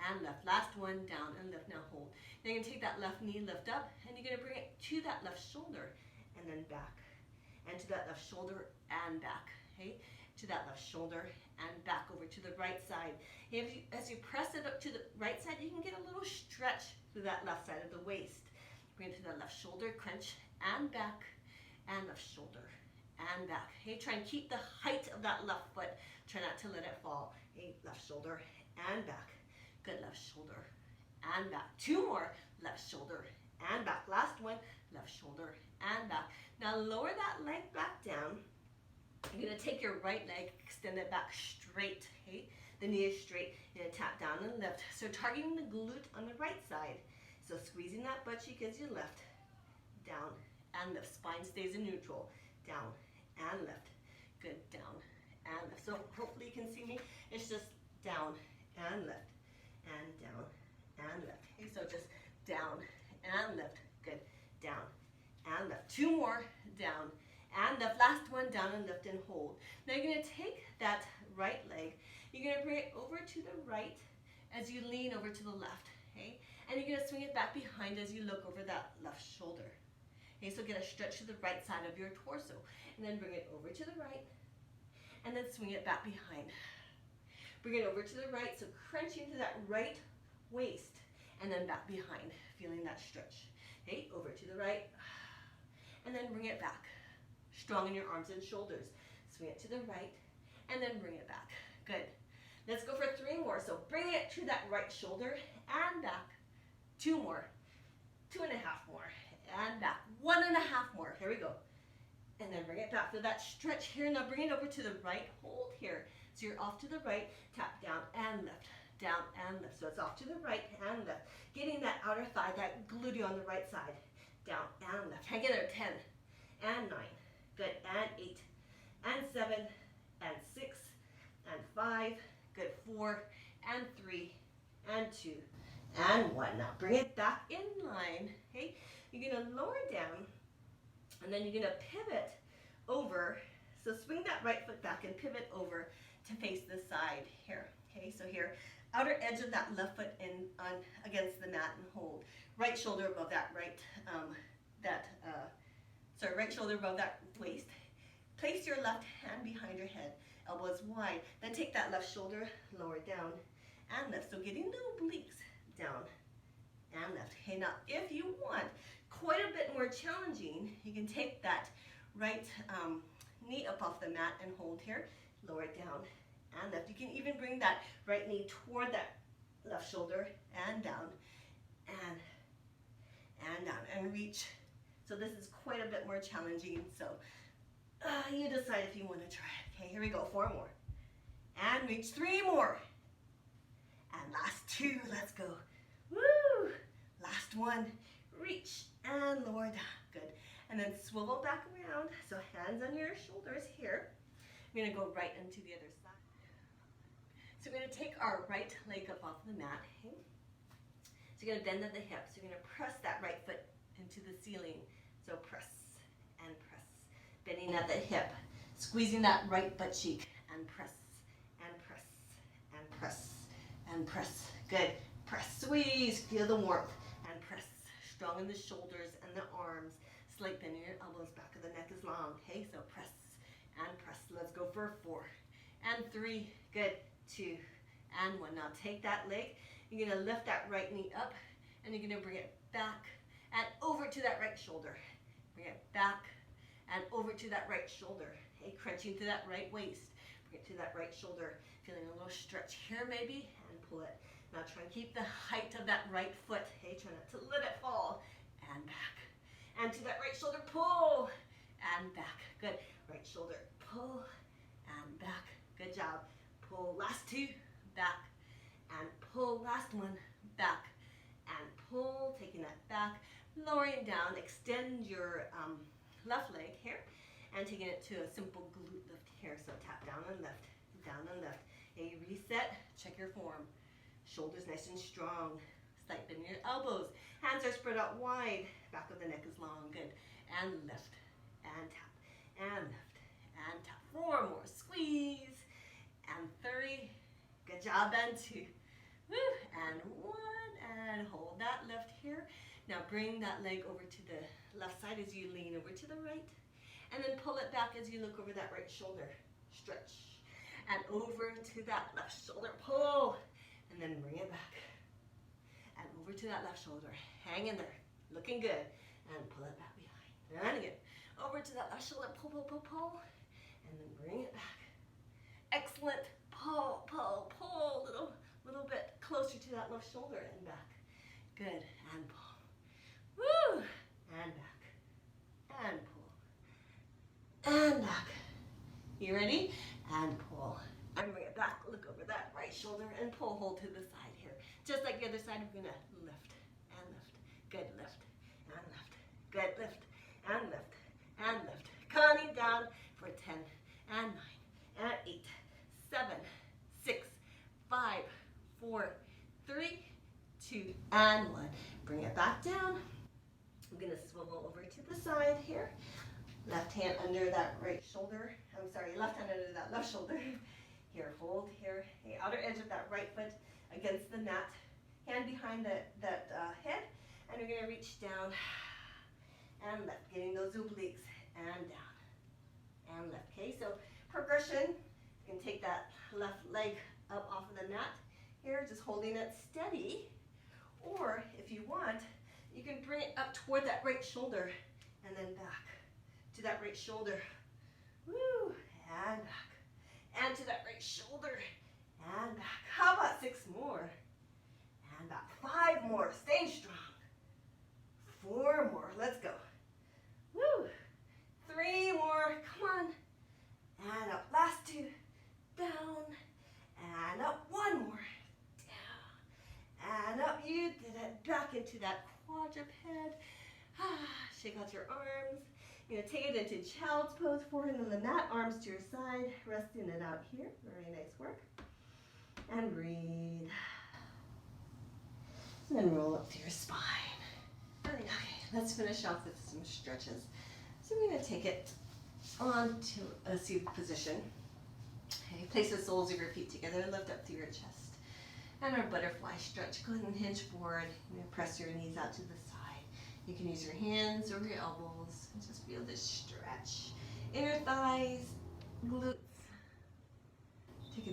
and lift. Last 1, down and lift. Now hold. Then you're going to take that left knee, lift up, and you're going to bring it to that left shoulder and then back. And to that left shoulder and back. Okay? To that left shoulder and back over to the right side. As you press it up to the right side, you can get a little stretch through that left side of the waist. Bring it to that left shoulder, crunch and back, and left shoulder and back. Okay, try and keep the height of that left foot. Try not to let it fall. Okay, left shoulder and back. Good, left shoulder and back. 2 more, left shoulder and back. Last one, left shoulder and back. Now lower that leg back down. You're going to take your right leg, extend it back straight. Okay? The knee is straight. You're going to tap down and lift. So targeting the glute on the right side. So squeezing that butt cheek as you lift. Down and lift. Spine stays in neutral. Down and lift. Good. Down and lift. So hopefully you can see me. It's just down and lift. And down and lift. Okay, so just down and lift. Good. Down and lift. 2 more. Down and lift. Last one, down and lift and hold. Now you're going to take that right leg. You're going to bring it over to the right as you lean over to the left. Okay? And you're going to swing it back behind as you look over that left shoulder. Okay, so get a stretch to the right side of your torso. And then bring it over to the right. And then swing it back behind. Bring it over to the right, so crunching to that right waist. And then back behind, feeling that stretch. Okay, over to the right. And then bring it back. Strong in your arms and shoulders. Swing it to the right. And then bring it back. Good. Let's go for 3 more. So bring it to that right shoulder and back. 2 more. 2.5 more. And back. 1.5 more. Here we go. And then bring it back to that stretch here. Now bring it over to the right. Hold here. So you're off to the right. Tap down and lift. Down and lift. So it's off to the right and lift. Getting that outer thigh, that gluteus on the right side. Down and lift. Hang in there. 10 and 9. Good. And 8 and 7 and 6 and 5. Good. 4 and 3 and 2 and 1. Now bring it back in line. Okay. You're going to lower down and then you're going to pivot over. So swing that right foot back and pivot over to face the side here. Okay. So here, outer edge of that left foot in on against the mat and hold. Right shoulder above that right right shoulder above that waist. Place your left hand behind your head elbows wide. Then take that left shoulder, lower it down and lift. So getting the obliques down and lift. Okay, now if you want quite a bit more challenging, you can take that right knee up off the mat and hold here, lower it down and lift. You can even bring that right knee toward that left shoulder and down and down and reach. So this is quite a bit more challenging. So you decide if you want to try it. Okay, here we go. 4 more. And reach. 3 more. And last 2. Let's go. Woo! Last 1. Reach and lower down. Good. And then swivel back around. So hands on your shoulders here. We're going to go right into the other side. So we're going to take our right leg up off the mat. Okay? So you're going to bend at the hips. You're going to press that right foot into the ceiling. So press and press. Bending at the hip. Squeezing that right butt cheek. And press and press and press and press. Good. Press. Squeeze. Feel the warmth. And press. Strong in the shoulders and the arms. Slight bend in your elbows. Back of the neck is long. Okay, so press and press. Let's go for 4 and 3. Good. 2 and 1. Now take that leg. You're going to lift that right knee up and you're going to bring it back and over to that right shoulder. Bring it back and over to that right shoulder. Okay, crunching to that right waist. Bring it to that right shoulder. Feeling a little stretch here maybe and pull it. Now try and keep the height of that right foot. Okay, try not to let it fall. And back. And to that right shoulder, pull and back. Good. Right shoulder, pull and back. Good job. Pull. Last 2. Back. And pull. Last 1. Back. And pull. Taking that back. Lowering down. Extend your left leg here. And taking it to a simple glute lift here. So tap down and lift. Down and lift. Okay, reset. Check your form. Shoulders nice and strong. Slight bend in your elbows. Hands are spread out wide. Back of the neck is long. Good. And lift. And tap. And lift. And tap. 4 more. Squeeze. And 3. Good job. And 2. Woo. And 1. And hold that lift here. Now bring that leg over to the left side as you lean over to the right. And then pull it back as you look over that right shoulder. Stretch. And over to that left shoulder. Pull. And then bring it back. And over to that left shoulder. Hang in there. Looking good. And pull it back behind. And again. Over to that left shoulder. Pull, pull, pull, pull. And then bring it back. Excellent. Pull, pull, pull. Little bit closer to that left shoulder and back. Good. And pull. Woo! And back. And pull. And back. You ready? And pull. And bring it back. Look over that right shoulder and pull. Hold to the side here. Just like the other side, we're going to lift and lift. Good. Lift and lift. Good. Lift and lift and lift. Counting down for 10 and 9 and 8, 7, 6, 5, 4, 3, 2, and 1. Bring it back down. I'm going to swivel over to the side here. Left hand under that right shoulder. I'm sorry, left hand under that left shoulder. Here, hold here. The outer edge of that right foot against the mat. Hand behind that head. And you're going to reach down and lift. Getting those obliques and down and lift. Okay, so progression. You can take that left leg up off of the mat here, just holding it steady. Or if you want, you can bring it up toward that right shoulder and then back to that right shoulder. Woo! And back. And to that right shoulder. And back. How about 6 more? And back. 5 more. Staying strong. 4 more. Let's go. Woo! 3 more. Come on. And up. Last 2. Down. And up. 1 more. Down. And up. You did it. Back into that quadruped. Shake out your arms. You're going to take it into child's pose, forehand on the mat, arms to your side, resting it out here. Very nice work. And breathe. And then roll up to your spine. Okay, let's finish off with some stretches. So we're going to take it on to a seated position. Okay, place the soles of your feet together and lift up through your chest. And our butterfly stretch. Go ahead and hinge forward. You're going to press your knees out to the side. You can use your hands or your elbows and just feel this stretch in your thighs, glutes,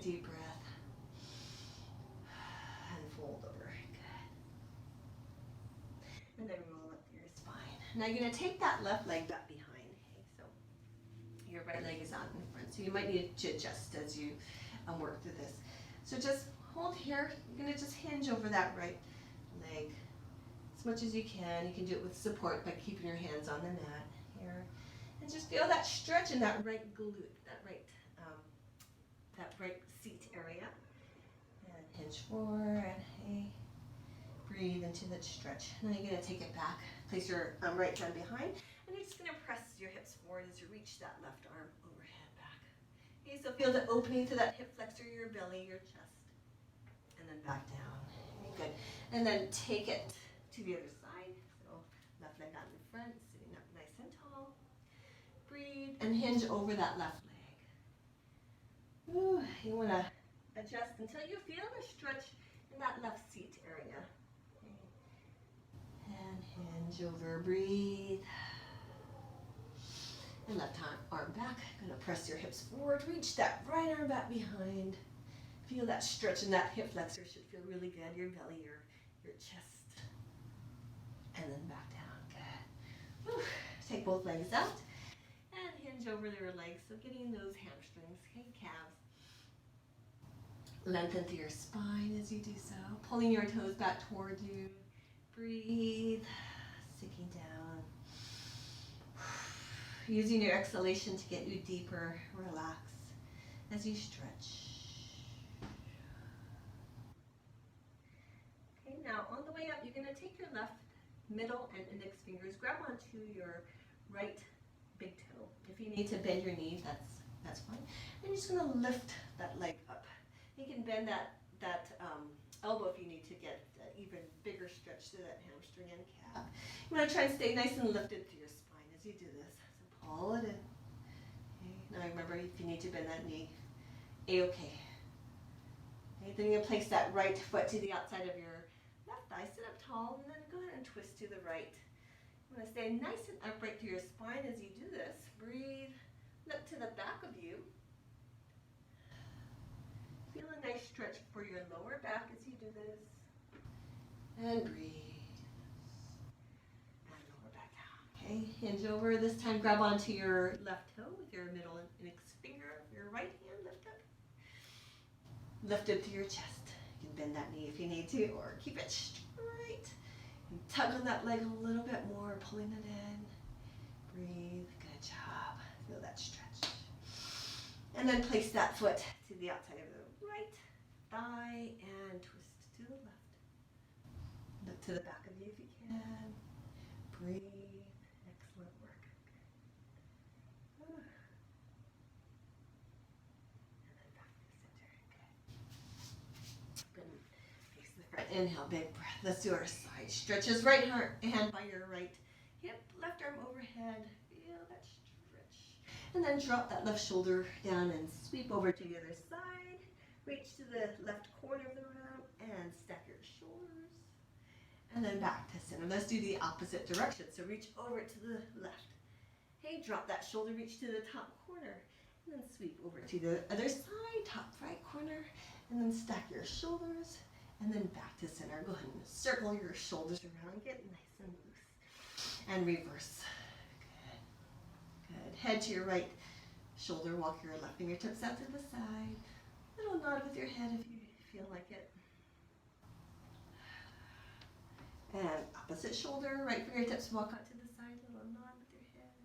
a deep breath. And fold over. Good. And then roll up your spine. Now you're going to take that left leg back behind. Okay, so your right leg is out in front. So you might need to adjust as you work through this. So just hold here. You're going to just hinge over that right leg as much as you can. You can do it with support by keeping your hands on the mat here. And just feel that stretch in that right glute, that right seat area. And hinge forward. Hey. Breathe into that stretch. Now you're going to take it back. Place your right hand behind. And you're just going to press your hips forward as you reach that left arm overhead back. Okay, so feel the opening to that hip flexor, your belly, your chest. And then back down. Okay, good. And then take it to the other side. So left leg out in front, sitting up nice and tall. Breathe and hinge over that left leg. Ooh, you want to adjust until you feel the stretch in that left seat area. And hinge over, breathe. And left arm back. Gonna press your hips forward. Reach that right arm back behind. Feel that stretch in that hip flexor. Should feel really good. Your belly, your chest. And then back down. Good. Whew. Take both legs out. And hinge over your legs. So getting those hamstrings, okay, calves. Lengthen through your spine as you do so. Pulling your toes back toward you. Breathe, sinking down. Using your exhalation to get you deeper, relax as you stretch. Okay, now on the way up, you're going to take your left middle and index fingers, grab onto your right big toe. If you need to bend your knee, that's fine. And you're just going to lift that leg up. You can bend that elbow if you need to get even bigger stretch to that hamstring and calf. You want to try and stay nice and lifted through your spine as you do this. So pull it in. Okay. Now remember, if you need to bend that knee, okay. Okay. Then you're going to place that right foot to the outside of your left thigh. Sit up tall and then go ahead and twist to the right. You want to stay nice and upright through your spine as you do this. Breathe. Look to the back of you. Feel a nice stretch for your lower back as you do this. And breathe. And lower back down. Okay, hinge over. This time grab onto your left toe with your middle index finger. Your right hand lift up. Lift it to your chest. You can bend that knee if you need to, or keep it straight. And tug on that leg a little bit more, pulling it in. Breathe. Good job. Feel that stretch. And then place that foot to the outside of the right thigh and twist to the left. Look to the back of you if you can. Breathe. Excellent work. And then back to the center. Good. Face the front. Inhale, big breath. Let's do our side stretches. Right hand by your right hip, left arm overhead. Feel that stretch. And then drop that left shoulder down and sweep over to the other side. Reach to the left corner of the room and stack your shoulders. And then back to center. Let's do the opposite direction. So reach over to the left. Hey, drop that shoulder, reach to the top corner. And then sweep over to the other side, top right corner. And then stack your shoulders. And then back to center. Go ahead and circle your shoulders around. Get nice and loose. And reverse. Good. Good. Head to your right shoulder. Walk your left fingertips out to the side. Little nod with your head if you feel like it. And opposite shoulder, right fingertips walk out to the side, little nod with your head.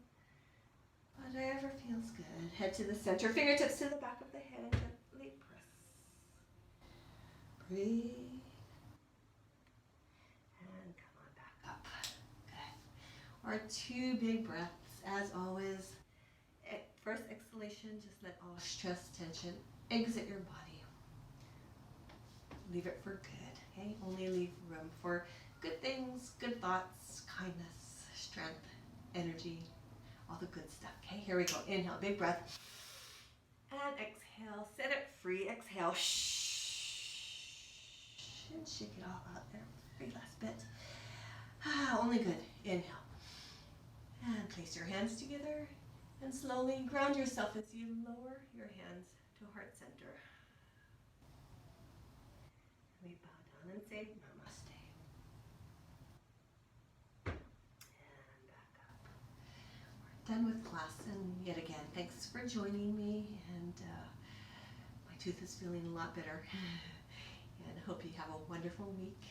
Whatever feels good. Head to the center, fingertips to the back of the head and gently press. Breathe. And come on back up. Good. Our 2 big breaths, as always. First exhalation, just let all stress, tension exit your body. Leave it for good, okay? Only leave room for good things, good thoughts, kindness, strength, energy, all the good stuff, okay? Here we go. Inhale, big breath. And exhale, set it free. Exhale, shh. And shake it all out there. Very last bit. Only good. Inhale. And place your hands together. And slowly ground yourself as you lower your hands to heart center. We bow down and say namaste. And back up. We're done with class, and yet again, thanks for joining me, and my tooth is feeling a lot better. And I hope you have a wonderful week.